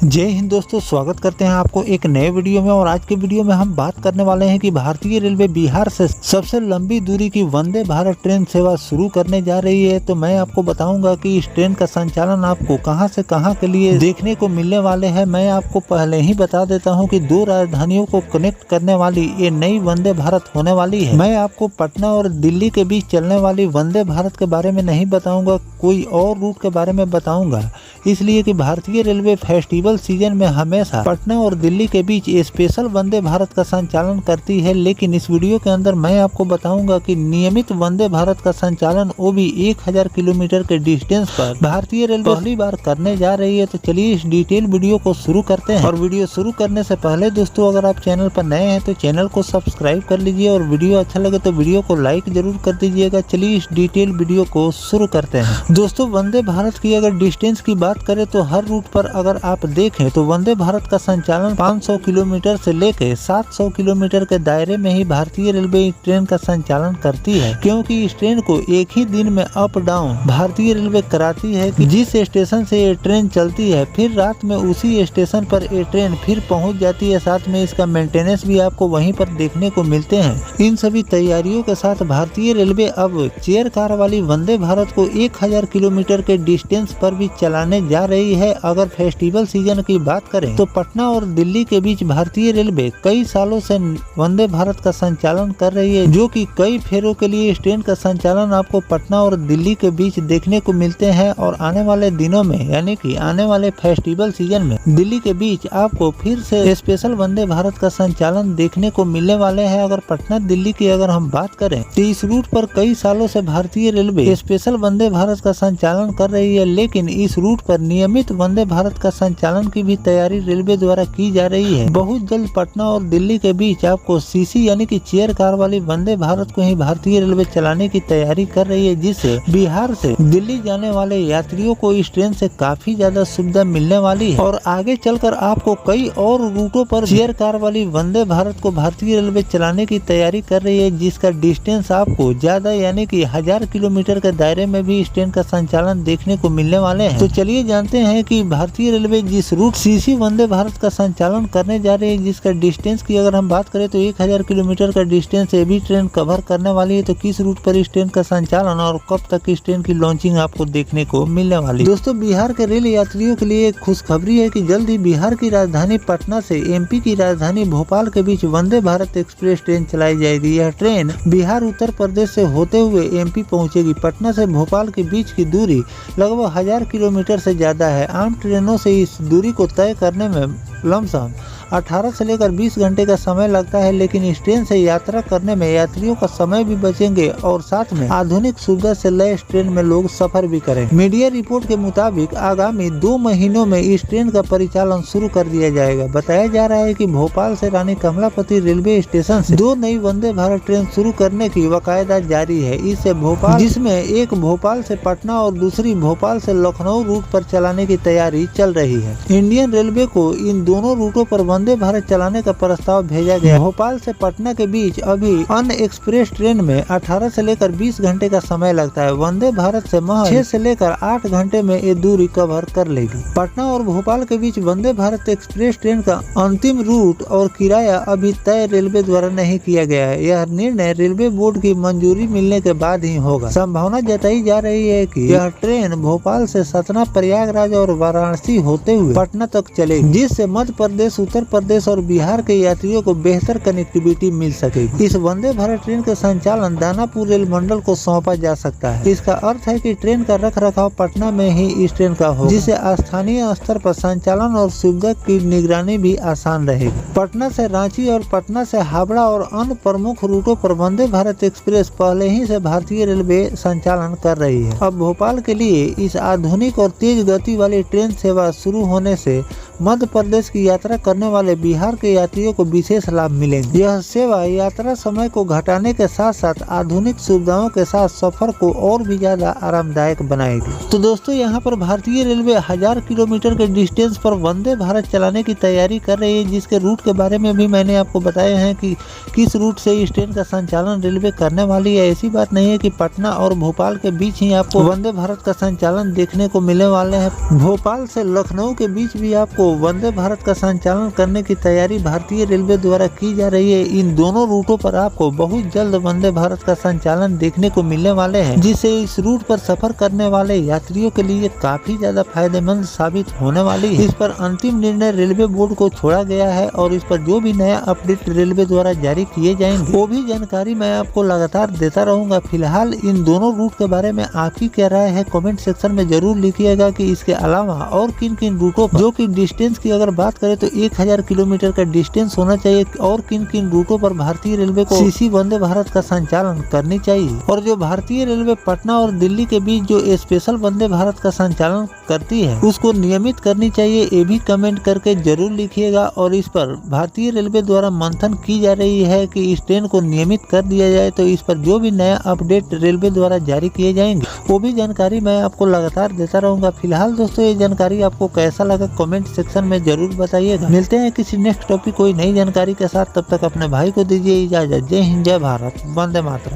जय हिंद दोस्तों, स्वागत करते हैं आपको एक नए वीडियो में। और आज के वीडियो में हम बात करने वाले हैं कि भारतीय रेलवे बिहार से सबसे लंबी दूरी की वंदे भारत ट्रेन सेवा शुरू करने जा रही है। तो मैं आपको बताऊंगा कि इस ट्रेन का संचालन आपको कहां से कहां के लिए देखने को मिलने वाले हैं। मैं आपको पहले ही बता देता हूं कि दो राजधानियों को कनेक्ट करने वाली ये नई वंदे भारत होने वाली है। मैं आपको पटना और दिल्ली के बीच चलने वाली वंदे भारत के बारे में नहीं बताऊंगा, कोई और रूट के बारे में बताऊंगा, इसलिए कि भारतीय रेलवे फेस्टिवल सीजन में हमेशा पटना और दिल्ली के बीच स्पेशल वंदे भारत का संचालन करती है। लेकिन इस वीडियो के अंदर मैं आपको बताऊंगा कि नियमित वंदे भारत का संचालन वो भी 1000 किलोमीटर के डिस्टेंस पर भारतीय रेलवे पहली बार करने जा रही है। तो चलिए इस डिटेल वीडियो को शुरू करते हैं। और वीडियो शुरू करने से पहले दोस्तों, अगर आप चैनल पर नए हैं तो चैनल को सब्सक्राइब कर लीजिए और वीडियो अच्छा लगे तो वीडियो को लाइक जरूर कर दीजिएगा। चलिए इस डिटेल वीडियो को शुरू करते हैं। दोस्तों, वंदे भारत की अगर डिस्टेंस की बात करें तो हर रूट पर अगर आप देखें तो वंदे भारत का संचालन 500 किलोमीटर से लेकर 700 किलोमीटर के दायरे में ही भारतीय रेलवे इस ट्रेन का संचालन करती है, क्योंकि इस ट्रेन को एक ही दिन में अप डाउन भारतीय रेलवे कराती है कि जिस स्टेशन से ये ट्रेन चलती है फिर रात में उसी स्टेशन पर ये ट्रेन फिर पहुंच जाती है। साथ में इसका मेंटेनेंस भी आपको वहीं पर देखने को मिलते हैं। इन सभी तैयारियों के साथ भारतीय रेलवे अब चेयर कार वाली वंदे भारत को 1000 किलोमीटर के डिस्टेंस पर भी चलाने जा रही है। अगर फेस्टिवल सीजन की बात करें तो पटना और दिल्ली के बीच भारतीय रेलवे कई सालों से वंदे भारत का संचालन कर रही है, जो कि कई फेरों के लिए इस ट्रेन का संचालन आपको पटना और दिल्ली के बीच देखने को मिलते हैं। और आने वाले दिनों में यानी कि आने वाले फेस्टिवल सीजन में दिल्ली के बीच आपको फिर से स्पेशल वंदे भारत का संचालन देखने को मिलने वाले हैं। अगर पटना दिल्ली की अगर हम बात करें तो इस रूट पर कई सालों से भारतीय रेलवे स्पेशल वंदे भारत का संचालन कर रही है, लेकिन इस रूट पर नियमित वंदे भारत का संचालन की भी तैयारी रेलवे द्वारा की जा रही है। बहुत जल्द पटना और दिल्ली के बीच आपको सीसी यानी कि चेयर कार वाली वंदे भारत को ही भारतीय रेलवे चलाने की तैयारी कर रही है, जिससे बिहार से दिल्ली जाने वाले यात्रियों को इस ट्रेन से काफी ज्यादा सुविधा मिलने वाली है। और आगे चलकर आपको कई और रूटों पर चेयर कार वाली वंदे भारत को भारतीय रेलवे चलाने की तैयारी कर रही है, जिसका डिस्टेंस आपको ज्यादा यानी कि 1000 किलोमीटर के दायरे में भी इस ट्रेन का संचालन देखने को मिलने वाले हैं। तो चलिए जानते हैं कि भारतीय रेलवे जिस रूट सीसी वंदे भारत का संचालन करने जा रही है, जिसका डिस्टेंस की अगर हम बात करें तो 1000 किलोमीटर का डिस्टेंस ये भी ट्रेन कवर करने वाली है। तो किस रूट पर इस ट्रेन का संचालन और कब तक इस ट्रेन की लॉन्चिंग आपको देखने को मिलने वाली है। दोस्तों, बिहार के रेल यात्रियों के लिए एक खुशखबरी है कि जल्द ही बिहार की राजधानी पटना से एमपी की राजधानी भोपाल के बीच वंदे भारत एक्सप्रेस ट्रेन चलाई जाएगी। यह ट्रेन बिहार उत्तर प्रदेश से होते हुए एमपी पहुंचेगी। पटना से भोपाल के बीच की दूरी लगभग 1000 किलोमीटर से ज्यादा है। आम ट्रेनों से इस दूरी को तय करने में लमसम 18 से लेकर 20 घंटे का समय लगता है, लेकिन इस ट्रेन से यात्रा करने में यात्रियों का समय भी बचेंगे और साथ में आधुनिक सुविधा से लैस ट्रेन में लोग सफर भी करेंगे। मीडिया रिपोर्ट के मुताबिक आगामी 2 महीनों में इस ट्रेन का परिचालन शुरू कर दिया जाएगा। बताया जा रहा है कि भोपाल से रानी कमलापति रेलवे स्टेशन से 2 नई वंदे भारत ट्रेन शुरू करने की वकायदा जारी है। इससे भोपाल, जिसमें एक भोपाल से पटना और दूसरी भोपाल से लखनऊ रूट पर चलाने की तैयारी चल रही है। इंडियन रेलवे को इन दोनों रूटों पर वंदे भारत चलाने का प्रस्ताव भेजा गया। भोपाल से पटना के बीच अभी अन्य एक्सप्रेस ट्रेन में 18 से लेकर 20 घंटे का समय लगता है। वंदे भारत से महज 6 से लेकर 8 घंटे में ये दूरी कवर कर लेगी। पटना और भोपाल के बीच वंदे भारत एक्सप्रेस ट्रेन का अंतिम रूट और किराया अभी तय रेलवे द्वारा नहीं किया गया है। यह निर्णय रेलवे बोर्ड की मंजूरी मिलने के बाद ही होगा। संभावना जताई जा रही है कि यह ट्रेन भोपाल से सतना, प्रयागराज और वाराणसी होते हुए पटना तक चलेगी, जिससे मध्य प्रदेश, उत्तर प्रदेश और बिहार के यात्रियों को बेहतर कनेक्टिविटी मिल सकेगी। इस वंदे भारत ट्रेन का संचालन दानापुर रेल मंडल को सौंपा जा सकता है। इसका अर्थ है कि ट्रेन का रख रखाव पटना में ही इस ट्रेन का होगा, जिससे स्थानीय स्तर पर संचालन और सुविधा की निगरानी भी आसान रहेगी। पटना से रांची और पटना से हावड़ा और अन्य प्रमुख रूटों पर वंदे भारत एक्सप्रेस पहले ही से भारतीय रेलवे संचालन कर रही है। अब भोपाल के लिए इस आधुनिक और तेज गति वाली ट्रेन सेवा शुरू होने से मध्य प्रदेश की यात्रा करने वाले बिहार के यात्रियों को विशेष लाभ मिलेंगे। यह सेवा यात्रा समय को घटाने के साथ साथ आधुनिक सुविधाओं के साथ सफर को और भी ज्यादा आरामदायक बनाएगी। तो दोस्तों, यहाँ पर भारतीय रेलवे 1000 किलोमीटर के डिस्टेंस पर वंदे भारत चलाने की तैयारी कर रही है, जिसके रूट के बारे में भी मैंने आपको बताया है कि किस रूट से इस ट्रेन का संचालन रेलवे करने वाली है। ऐसी बात नहीं है कि पटना और भोपाल के बीच ही आपको वंदे भारत का संचालन देखने को मिलने वाले हैं। भोपाल से लखनऊ के बीच भी आपको वंदे भारत का संचालन करने की तैयारी भारतीय रेलवे द्वारा की जा रही है। इन दोनों रूटों पर आपको बहुत जल्द वंदे भारत का संचालन देखने को मिलने वाले हैं, जिससे इस रूट पर सफर करने वाले यात्रियों के लिए काफी ज्यादा फायदेमंद साबित होने वाली है। इस पर अंतिम निर्णय रेलवे बोर्ड को छोड़ा गया है और इस पर जो भी नया अपडेट रेलवे द्वारा जारी किए जाएंगे वो भी जानकारी मैं आपको लगातार देता रहूंगा। फिलहाल इन दोनों रूट के बारे में आपकी क्या राय है कमेंट सेक्शन में जरूर लिखिएगा कि इसके अलावा और किन किन रूटों पर, जो कि डिस्टेंस की अगर बात करें तो 1000 किलोमीटर का डिस्टेंस होना चाहिए, और किन किन रूटों पर भारतीय रेलवे को सीसी वंदे भारत का संचालन करनी चाहिए, और जो भारतीय रेलवे पटना और दिल्ली के बीच जो स्पेशल वंदे भारत का संचालन करती है उसको नियमित करनी चाहिए, ये भी कमेंट करके जरूर लिखिएगा। और इस पर भारतीय रेलवे द्वारा मंथन की जा रही है कि इस ट्रेन को नियमित कर दिया जाए, तो इस पर जो भी नया अपडेट रेलवे द्वारा जारी किए जाएंगे वो भी जानकारी मैं आपको लगातार देता रहूंगा। फिलहाल दोस्तों ये जानकारी आपको कैसा लगा कमेंट सेक्शन में जरूर बताइएगा। मिलते हैं किसी नेक्स्ट टॉपिक कोई नई जानकारी के साथ, तब तक अपने भाई को दीजिए इजाजत। जय हिंद, जय भारत, वंदे मातरम।